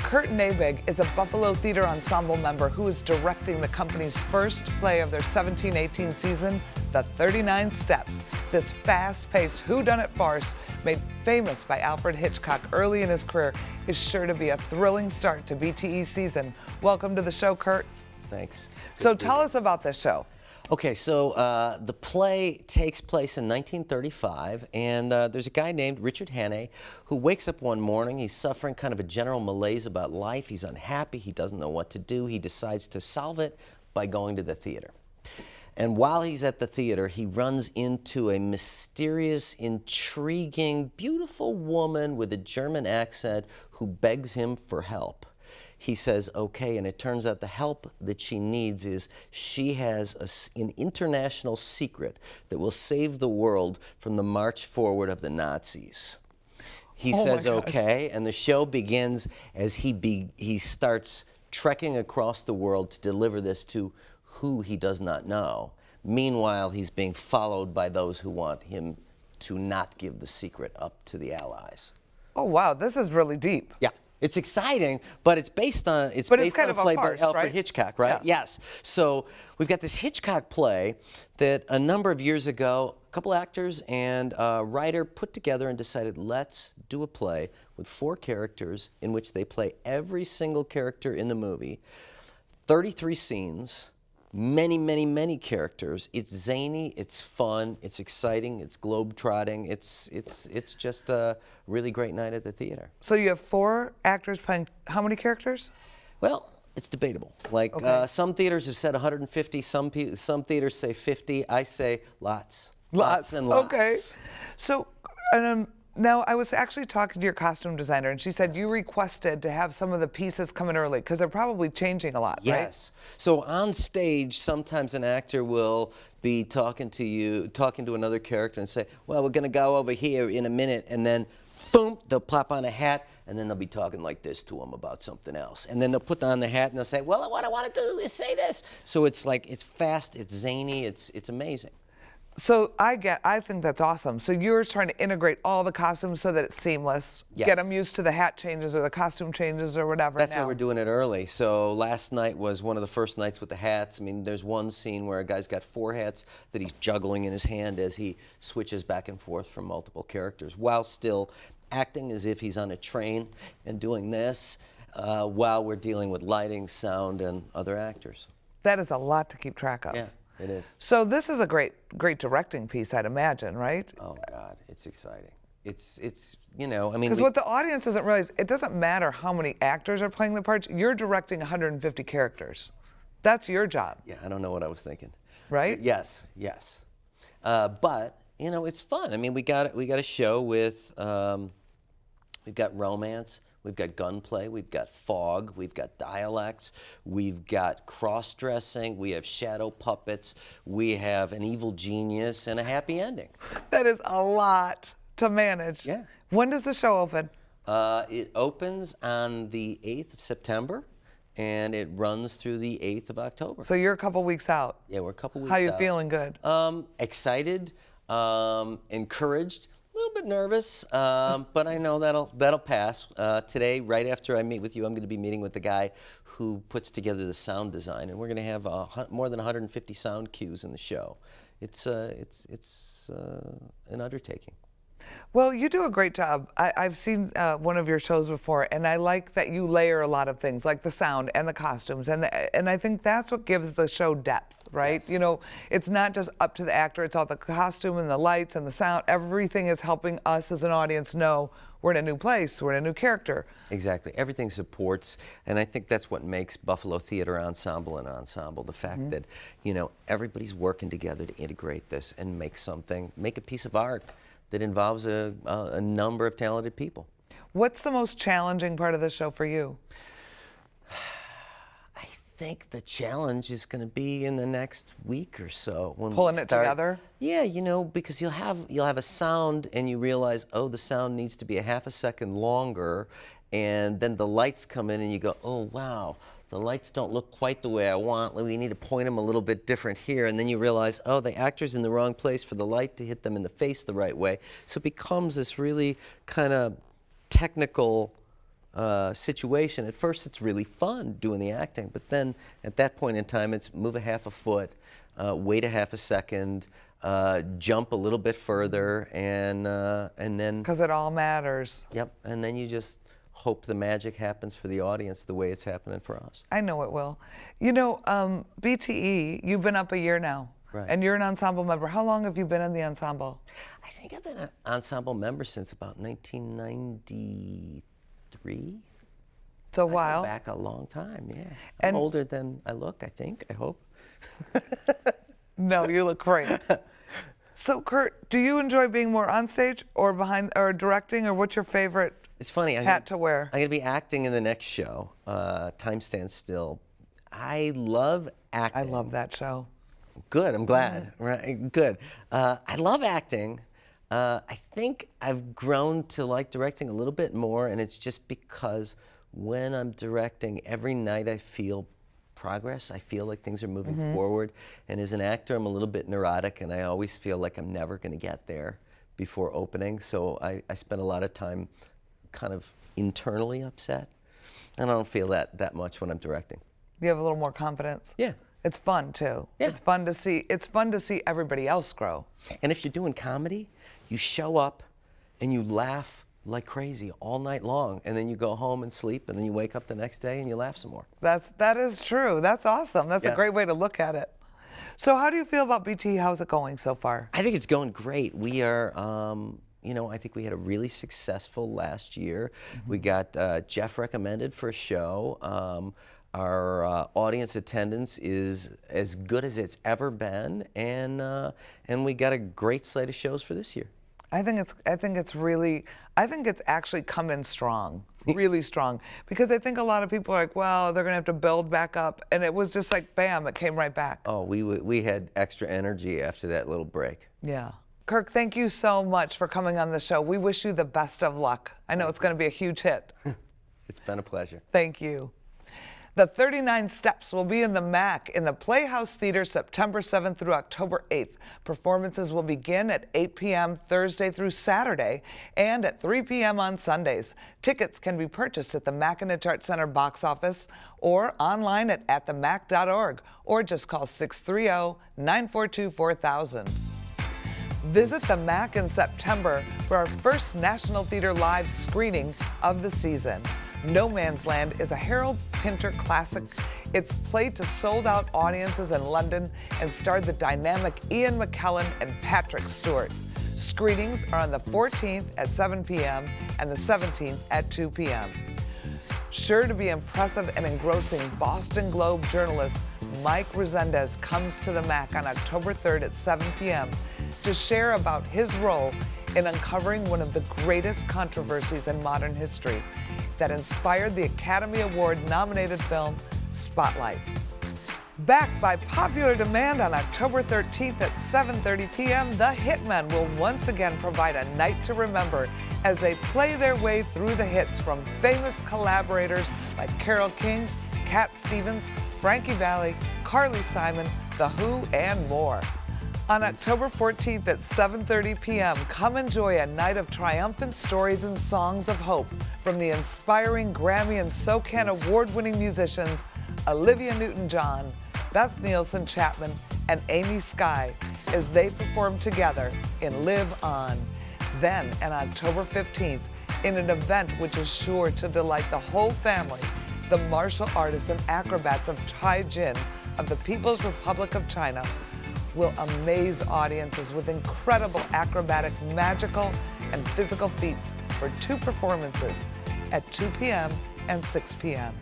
Kurt Naebig is a Buffalo Theatre Ensemble member who is directing the company's first play of their 17-18 season, The 39 Steps. This fast-paced whodunit farce, made famous by Alfred Hitchcock early in his career, is sure to be a thrilling start to BTE season. Welcome to the show, Kurt. Thanks. So tell us about this show. Okay, so the play takes place in 1935, and there's a guy named Richard Hannay who wakes up one morning. He's suffering kind of a general malaise about life. He's unhappy. He doesn't know what to do. He decides to solve it by going to the theater. And while he's at the theater, he runs into a mysterious, intriguing, beautiful woman with a German accent who begs him for help. He says, okay, and it turns out the help that she needs is she has an international secret that will save the world from the march forward of the Nazis. He says, okay, and the show begins as he starts trekking across the world to deliver this to who he does not know. Meanwhile, he's being followed by those who want him to not give the secret up to the Allies. Oh, wow, this is really deep. Yeah. It's exciting, but it's based on a play by Alfred Hitchcock, right? Yeah. Yes. So we've got this Hitchcock play that a number of years ago, a couple actors and a writer put together and decided, let's do a play with 4 characters in which they play every single character in the movie, 33 scenes, many, many, many characters. It's zany, it's fun, it's exciting, it's globe-trotting. It's just a really great night at the theater. So you have 4 actors playing how many characters? Well, it's debatable. Like some theaters have said 150, some theaters say 50. I say lots. Lots and lots. Okay. So now I was actually talking to your costume designer, and she said you requested to have some of the pieces come in early because they're probably changing a lot, right? Yes. So on stage, sometimes an actor will be talking to another character and say, well, we're going to go over here in a minute, and then boom, they'll plop on a hat, and then they'll be talking like this to them about something else. And then they'll put on the hat, and they'll say, well, what I want to do is say this. So it's like, it's fast, it's zany, it's amazing. So I think that's awesome. So you're trying to integrate all the costumes so that it's seamless. Yes. Get them used to the hat changes or the costume changes or whatever. That's why we're doing it early. So last night was one of the first nights with the hats. I mean, there's one scene where a guy's got 4 hats that he's juggling in his hand as he switches back and forth from multiple characters, while still acting as if he's on a train and doing this while we're dealing with lighting, sound, and other actors. That is a lot to keep track of. Yeah. It is. So this is a great directing piece, I'd imagine, right? Oh God, it's exciting. It's you know, I mean, because what the audience doesn't realize, it doesn't matter how many actors are playing the parts. You're directing 150 characters. That's your job. Yeah, I don't know what I was thinking. Right? Yes, yes. But you know, it's fun. I mean, we got a show with we've got romance. We've got gunplay, we've got fog, we've got dialects, we've got cross-dressing, we have shadow puppets, we have an evil genius, and a happy ending. That is a lot to manage. Yeah. When does the show open? It opens on the 8th of September, and it runs through the 8th of October. So you're a couple weeks out. Yeah, we're a couple weeks out. How you out. Feeling? Good? Excited, encouraged. A little bit nervous, but I know that'll pass. Today, right after I meet with you, I'm going to be meeting with the guy who puts together the sound design, and we're going to have more than 150 sound cues in the show. It's an undertaking. Well, you do a great job. I've seen one of your shows before, and I like that you layer a lot of things, like the sound and the costumes, and I think that's what gives the show depth, right? Yes. You know, it's not just up to the actor, it's all the costume and the lights and the sound. Everything is helping us as an audience know we're in a new place, we're in a new character. Exactly. Everything supports, and I think that's what makes Buffalo Theatre Ensemble an ensemble, the fact that, you know, everybody's working together to integrate this and make a piece of art that involves a number of talented people. What's the most challenging part of the show for you? I think the challenge is going to be in the next week or so when pulling we it together. Yeah, you know, because you'll have a sound and you realize, oh, the sound needs to be a half a second longer, and then the lights come in and you go, oh wow, the lights don't look quite the way I want. We need to point them a little bit different here. And then you realize, oh, the actor's in the wrong place for the light to hit them in the face the right way. So it becomes this really kind of technical situation, at first it's really fun doing the acting, but then at that point in time, it's move a half a foot, wait a half a second, jump a little bit further, and then... Because it all matters. Yep, and then you just hope the magic happens for the audience the way it's happening for us. I know it will. You know, BTE, you've been up a year now. Right. And you're an ensemble member. How long have you been in the ensemble? I think I've been an ensemble member since about 1993. It's a while. Back a long time, yeah. And I'm older than I look, I think, I hope. No, you look great. So, Kurt, do you enjoy being more on stage or behind, or directing, or what's your favorite It's funny. hat to wear? I'm going to be acting in the next show, Time Stands Still. I love acting. I love that show. Good, I'm glad. Right, good. I love acting. I think I've grown to like directing a little bit more, and it's just because when I'm directing, every night I feel progress. I feel like things are moving forward. And as an actor, I'm a little bit neurotic, and I always feel like I'm never going to get there before opening. So I spend a lot of time kind of internally upset. And I don't feel that much when I'm directing. You have a little more confidence? Yeah. It's fun too. Yeah. It's fun to see everybody else grow. And if you're doing comedy, you show up and you laugh like crazy all night long, and then you go home and sleep, and then you wake up the next day and you laugh some more. That is true. That's awesome. That's Yes. a great way to look at it. So how do you feel about BT? How's it going so far? I think it's going great. We are, you know, I think we had a really successful last year. We got Jeff recommended for a show. Our audience attendance is as good as it's ever been, and we got a great slate of shows for this year. I think it's actually come in strong, really strong, because I think a lot of people are like, well, they're gonna have to build back up, and it was just like, bam, it came right back. Oh, we had extra energy after that little break. Yeah. Kirk, thank you so much for coming on the show. We wish you the best of luck. I know it's gonna be a huge hit. It's been a pleasure. Thank you. The 39 Steps will be in the MAC in the Playhouse Theater September 7th through October 8th. Performances will begin at 8 p.m. Thursday through Saturday and at 3 p.m. on Sundays. Tickets can be purchased at the McIntosh Arts Center box office or online at themac.org, or just call 630-942-4000. Visit the MAC in September for our first National Theater Live screening of the season. No Man's Land is a Harold Pinter classic. It's played to sold-out audiences in London and starred the dynamic Ian McKellen and Patrick Stewart. Screenings are on the 14th at 7 p.m. and the 17th at 2 p.m. Sure to be impressive and engrossing, Boston Globe journalist Mike Resendez comes to the MAC on October 3rd at 7 p.m. to share about his role in uncovering one of the greatest controversies in modern history that inspired the Academy Award-nominated film Spotlight. Backed by popular demand on October 13th at 7:30 p.m., the Hitmen will once again provide a night to remember as they play their way through the hits from famous collaborators like Carole King, Cat Stevens, Frankie Valli, Carly Simon, The Who, and more. On October 14th at 7:30 p.m., come enjoy a night of triumphant stories and songs of hope from the inspiring Grammy and SOCAN award-winning musicians Olivia Newton-John, Beth Nielsen Chapman, and Amy Skye as they perform together in Live On. Then, on October 15th, in an event which is sure to delight the whole family, the martial artists and acrobats of Tai Jin of the People's Republic of China will amaze audiences with incredible acrobatic, magical, and physical feats for 2 performances at 2 p.m. and 6 p.m.